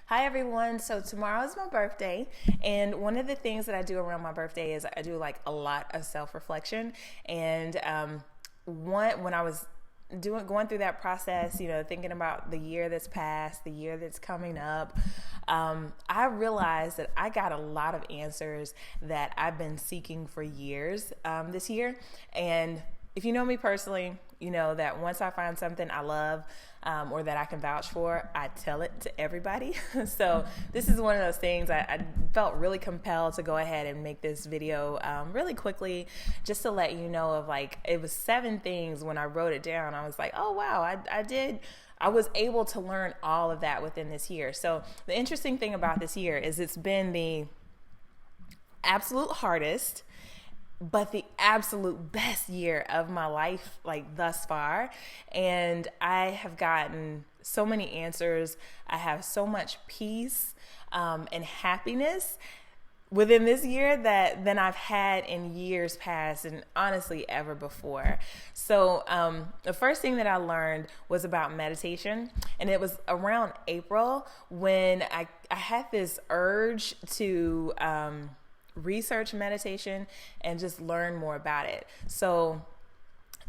Hi everyone. So tomorrow is my birthday, and one of the things that I do around my birthday is I do like a lot of self-reflection. And when I was going through that process, thinking about the year that's passed, the year that's coming up, I realized that I got a lot of answers that I've been seeking for years this year. And if you know me personally, you know that once I find something I love or that I can vouch for, I tell it to everybody. So this is one of those things I felt really compelled to go ahead and make this video really quickly, just to let you know of, like, it was 7 things. When I wrote it down, I was like, oh wow, I was able to learn all of that within this year. So the interesting thing about this year is it's been the absolute hardest, but the absolute best year of my life, like, thus far. And I have gotten so many answers. I have so much peace and happiness within this year than I've had in years past, and honestly ever before. So the first thing that I learned was about meditation, and it was around April when I had this urge to research meditation and just learn more about it. So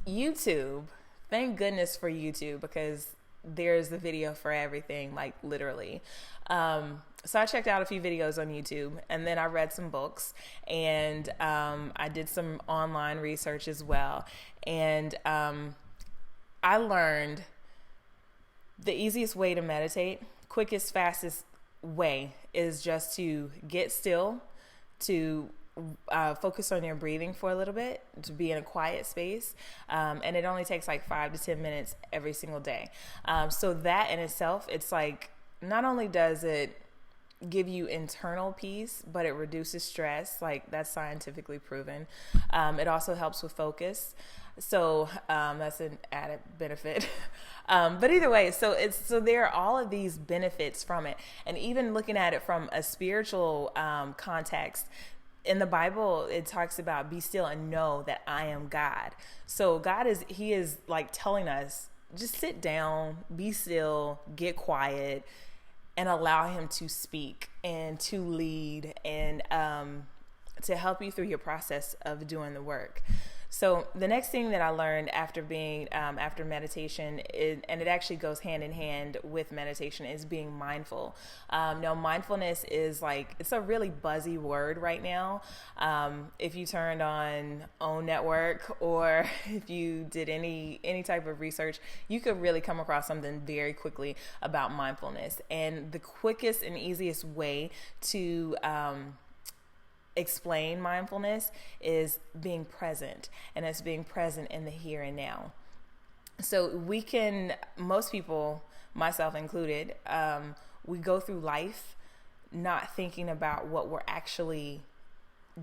YouTube, thank goodness for YouTube, because there's the video for everything, like, literally. So I checked out a few videos on YouTube, and then I read some books, and I did some online research as well. And I learned the easiest way to meditate, quickest, fastest way, is just to get still, to focus on your breathing for a little bit, to be in a quiet space. And it only takes like 5 to 10 minutes every single day. So that in itself, it's like, not only does it give you internal peace, but it reduces stress. Like, that's scientifically proven. It also helps with focus. So that's an added benefit. But either way, so there are all of these benefits from it. And even looking at it from a spiritual context, in the Bible, it talks about, be still and know that I am God. So He is like telling us, just sit down, be still, get quiet, and allow Him to speak and to lead and to help you through your process of doing the work. So the next thing that I learned after meditation, and it actually goes hand in hand with meditation, is being mindful. Now, mindfulness is it's a really buzzy word right now. If you turned on OWN Network, or if you did any type of research, you could really come across something very quickly about mindfulness. And the quickest and easiest way to explain mindfulness is being present, and it's being present in the here and now. So most people, myself included, we go through life not thinking about what we're actually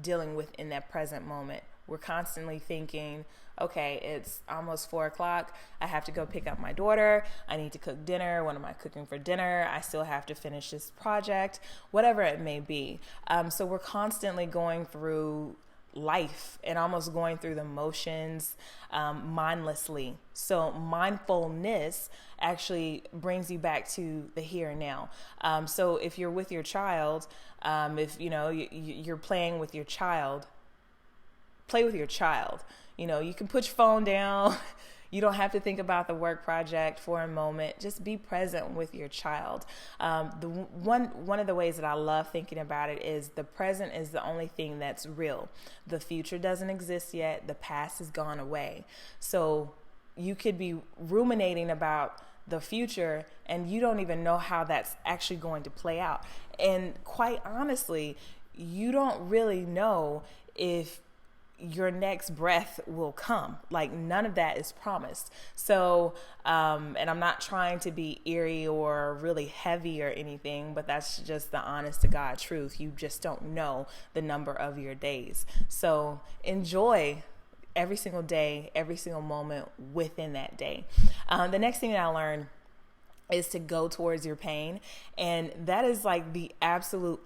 dealing with in that present moment. We're constantly thinking, okay, it's almost 4:00. I have to go pick up my daughter. I need to cook dinner. What am I cooking for dinner? I still have to finish this project, whatever it may be. So we're constantly going through life and almost going through the motions mindlessly. So mindfulness actually brings you back to the here and now. So if you're with your child, if you're playing with your child, play with your child. You can put your phone down. You don't have to think about the work project for a moment. Just be present with your child. One of the ways that I love thinking about it is the present is the only thing that's real. The future doesn't exist yet. The past has gone away. So you could be ruminating about the future, and you don't even know how that's actually going to play out. And quite honestly, you don't really know if your next breath will come. Like, none of that is promised. So, and I'm not trying to be eerie or really heavy or anything, but that's just the honest to God truth. You just don't know the number of your days. So enjoy every single day, every single moment within that day. The next thing that I learned is to go towards your pain. And that is like the absolute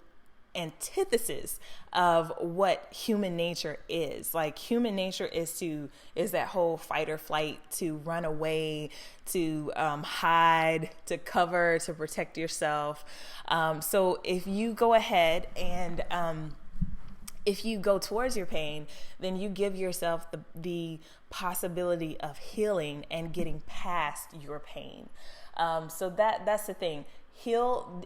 antithesis of what human nature is. Like human nature is that whole fight or flight, to run away, to hide, to cover, to protect yourself. So if you go ahead and if you go towards your pain, then you give yourself the possibility of healing and getting past your pain. So that's the thing. Heal,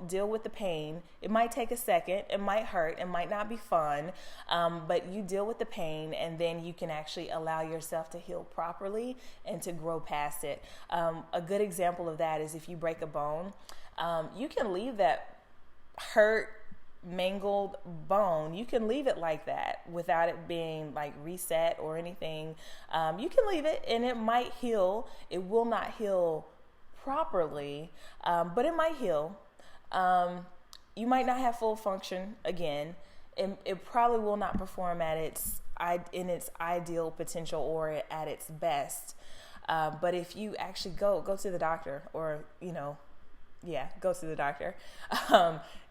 deal with the pain. It might take a second. It might hurt. It might not be fun. But you deal with the pain, and then you can actually allow yourself to heal properly and to grow past it. A good example of that is if you break a bone, you can leave that hurt, mangled bone. You can leave it like that without it being like reset or anything. You can leave it and it might heal. It will not heal properly, but it might heal. You might not have full function again. It probably will not perform at its ideal potential or at its best. But if you actually go to the doctor, or go to the doctor,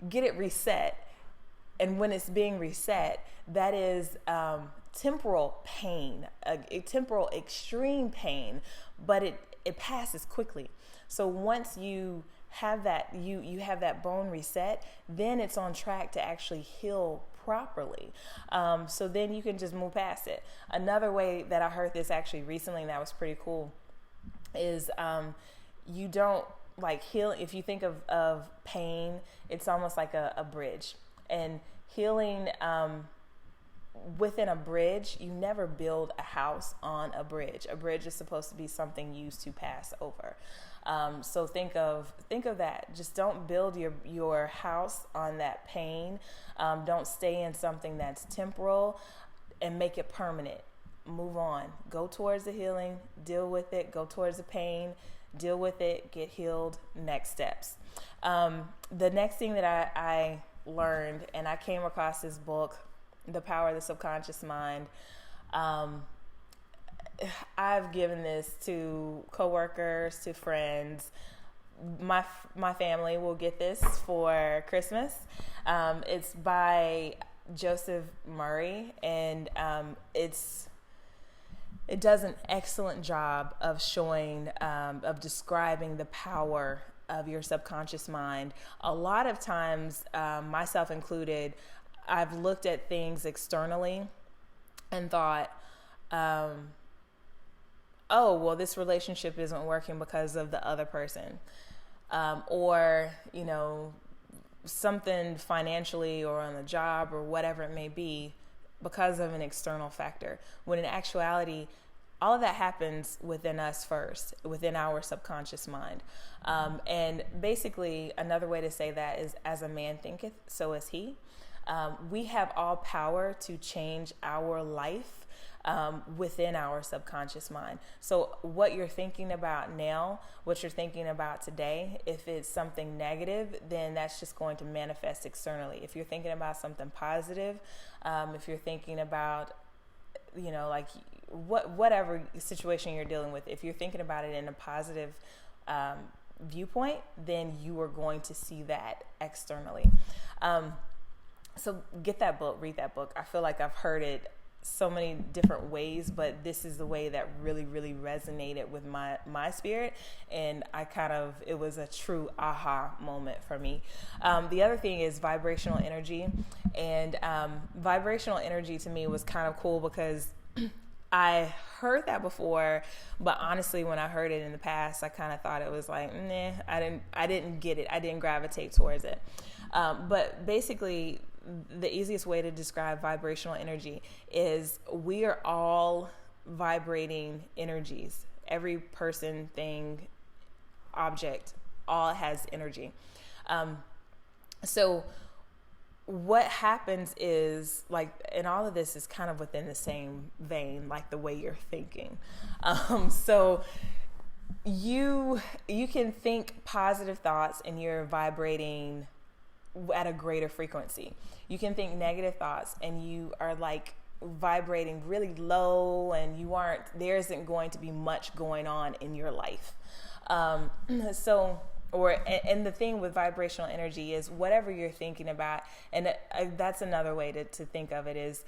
get it reset. And when it's being reset, that is temporal pain, a temporal extreme pain, but it passes quickly. So once you have that, you have that bone reset, then it's on track to actually heal properly. So then you can just move past it. Another way that I heard this actually recently, and that was pretty cool, is you don't like heal. If you think of pain, it's almost like a bridge. And healing within a bridge, you never build a house on a bridge. A bridge is supposed to be something used to pass over. So think of that. Just don't build your house on that pain. Don't stay in something that's temporal, and make it permanent. Move on. Go towards the healing. Deal with it. Go towards the pain. Deal with it. Get healed. Next steps. The next thing that I learned, and I came across this book, The Power of the Subconscious Mind. I've given this to coworkers, to friends. My family will get this for Christmas. It's by Joseph Murray, and it does an excellent job of showing, of describing the power of your subconscious mind. A lot of times, myself included, I've looked at things externally and thought, oh, well, this relationship isn't working because of the other person. Or, something financially or on the job or whatever it may be because of an external factor. When in actuality, all of that happens within us first, within our subconscious mind. And basically, another way to say that is, as a man thinketh, so is he. We have all power to change our life within our subconscious mind. So what you're thinking about now, what you're thinking about today, if it's something negative, then that's just going to manifest externally. If you're thinking about something positive, if you're thinking about, like whatever situation you're dealing with, if you're thinking about it in a positive viewpoint, then you are going to see that externally. So get that book, read that book. I feel like I've heard it so many different ways, but this is the way that really, really resonated with my spirit. And it was a true aha moment for me. The other thing is vibrational energy. And vibrational energy to me was kind of cool because I heard that before, but honestly, when I heard it in the past, I kind of thought it was like, nah, I didn't get it. I didn't gravitate towards it. But basically, the easiest way to describe vibrational energy is we are all vibrating energies. Every person, thing, object, all has energy. So what happens is, like, and all of this is kind of within the same vein, like the way you're thinking. So you can think positive thoughts and you're vibrating at a greater frequency. You can think negative thoughts and you are like vibrating really low, and there isn't going to be much going on in your life. So and the thing with vibrational energy is whatever you're thinking about, and that's another way to think of it is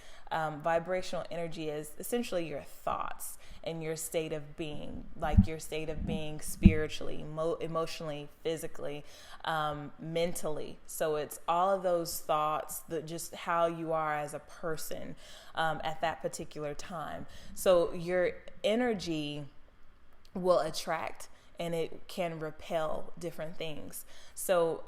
vibrational energy is essentially your thoughts and your state of being, like your state of being spiritually, emotionally, physically, mentally. So it's all of those thoughts, just how you are as a person at that particular time. So your energy will attract and it can repel different things. So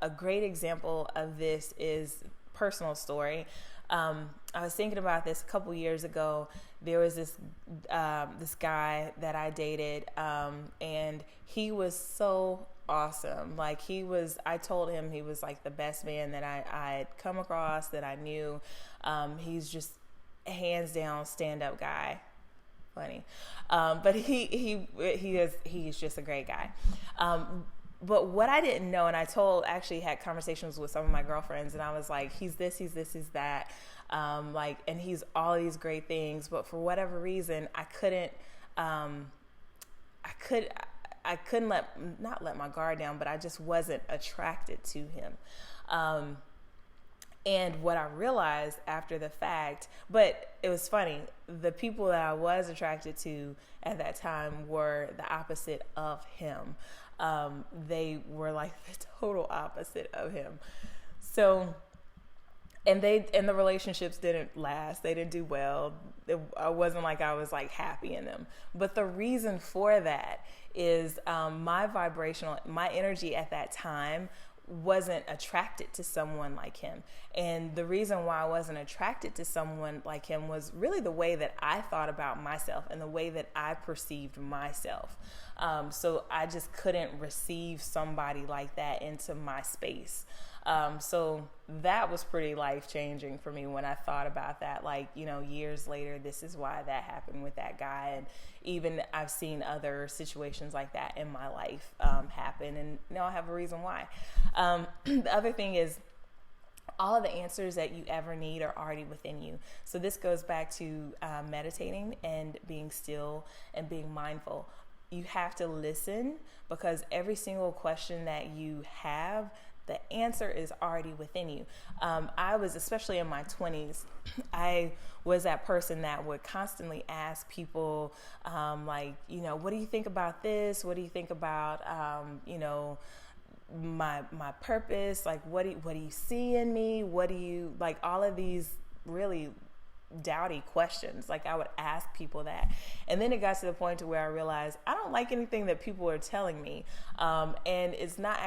a great example of this is personal story. I was thinking about this a couple years ago. There was this guy that I dated, and he was so awesome. Like I told him he was like the best man that I had come across, that I knew. He's just hands down stand-up guy. Funny. But he's just a great guy. But what I didn't know, and I actually had conversations with some of my girlfriends, and I was like, he's this, he's that. And he's all these great things, but for whatever reason, I couldn't not let my guard down, but I just wasn't attracted to him. And what I realized after the fact, but it was funny, the people that I was attracted to at that time were the opposite of him. They were like the total opposite of him. So, and the relationships didn't last. They didn't do well. I wasn't like I was like happy in them. But the reason for that is my energy at that time wasn't attracted to someone like him. And the reason why I wasn't attracted to someone like him was really the way that I thought about myself and the way that I perceived myself. So I just couldn't receive somebody like that into my space. So that was pretty life-changing for me when I thought about that. Like, years later, this is why that happened with that guy. And even I've seen other situations like that in my life happen. And now I have a reason why. The other thing is, all of the answers that you ever need are already within you. So this goes back to meditating and being still and being mindful. You have to listen, because every single question that you have, the answer is already within you. I was, especially in my 20s, I was that person that would constantly ask people, what do you think about this? What do you think about, my purpose? Like, what do you see in me? What do you, like, all of these really dowdy questions. Like, I would ask people that. And then it got to the point to where I realized I don't like anything that people are telling me. And it's not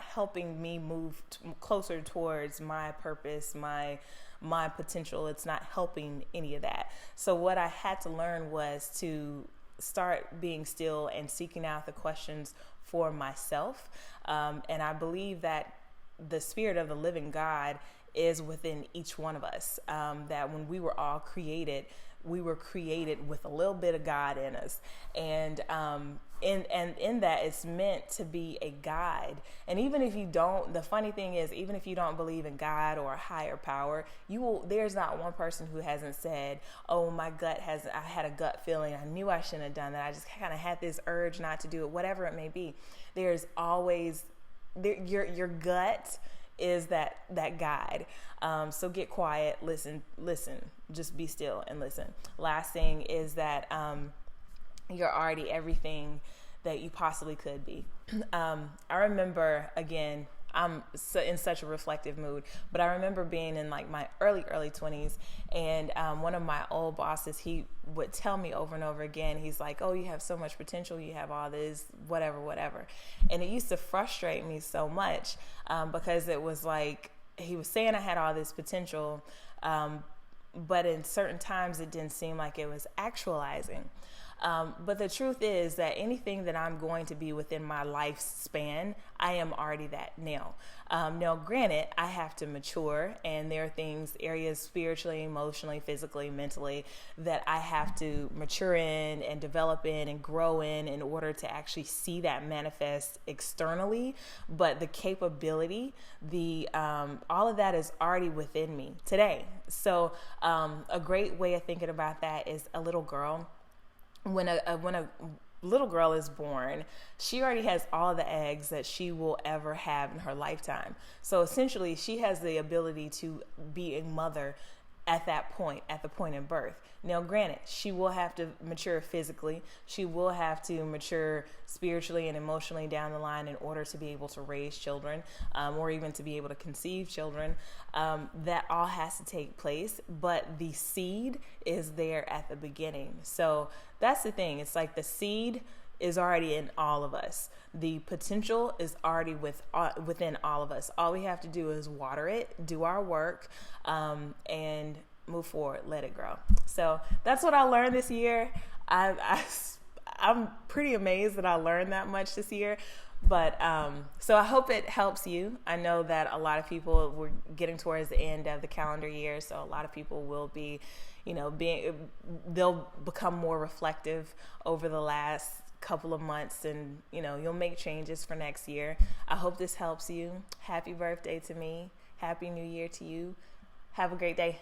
helping me move closer towards my purpose, my potential. It's not helping any of that. So what I had to learn was to start being still and seeking out the questions for myself. And I believe that the spirit of the living God is within each one of us. That when we were all created, we were created with a little bit of God in us. And in that, it's meant to be a guide. And even if you don't, the funny thing is, even if you don't believe in God or a higher power, there's not one person who hasn't said, oh, I had a gut feeling. I knew I shouldn't have done that. I just kind of had this urge not to do it, whatever it may be. There's always, your gut is that guide. So get quiet, listen, just be still and listen. Last thing is that you're already everything that you possibly could be. I remember, again, I'm in such a reflective mood, but I remember being in like my early 20s, and one of my old bosses, he would tell me over and over again, he's like, oh, you have so much potential, you have all this, whatever. And it used to frustrate me so much because it was like, he was saying I had all this potential, but in certain times it didn't seem like it was actualizing. But the truth is that anything that I'm going to be within my lifespan, I am already that now. Now, granted, I have to mature, and there are areas spiritually, emotionally, physically, mentally, that I have to mature in and develop in grow in order to actually see that manifest externally. But the capability, all of that is already within me today. So a great way of thinking about that is a little girl. When little girl is born, she already has all the eggs that she will ever have in her lifetime. So essentially, she has the ability to be a mother at that point, at the point of birth. Now, granted, she will have to mature physically. She will have to mature spiritually and emotionally down the line in order to be able to raise children, or even to be able to conceive children. That all has to take place, but the seed is there at the beginning. So that's the thing. It's like the seed is already in all of us. The potential is already within all of us. All we have to do is water it, do our work, and move forward, let it grow. So that's what I learned this year. I'm pretty amazed that I learned that much this year. But so I hope it helps you. I know that a lot of people, we're getting towards the end of the calendar year, so a lot of people will be, they'll become more reflective over the last couple of months, and you'll make changes for next year. I hope this helps you. Happy birthday to me. Happy New Year to you. Have a great day.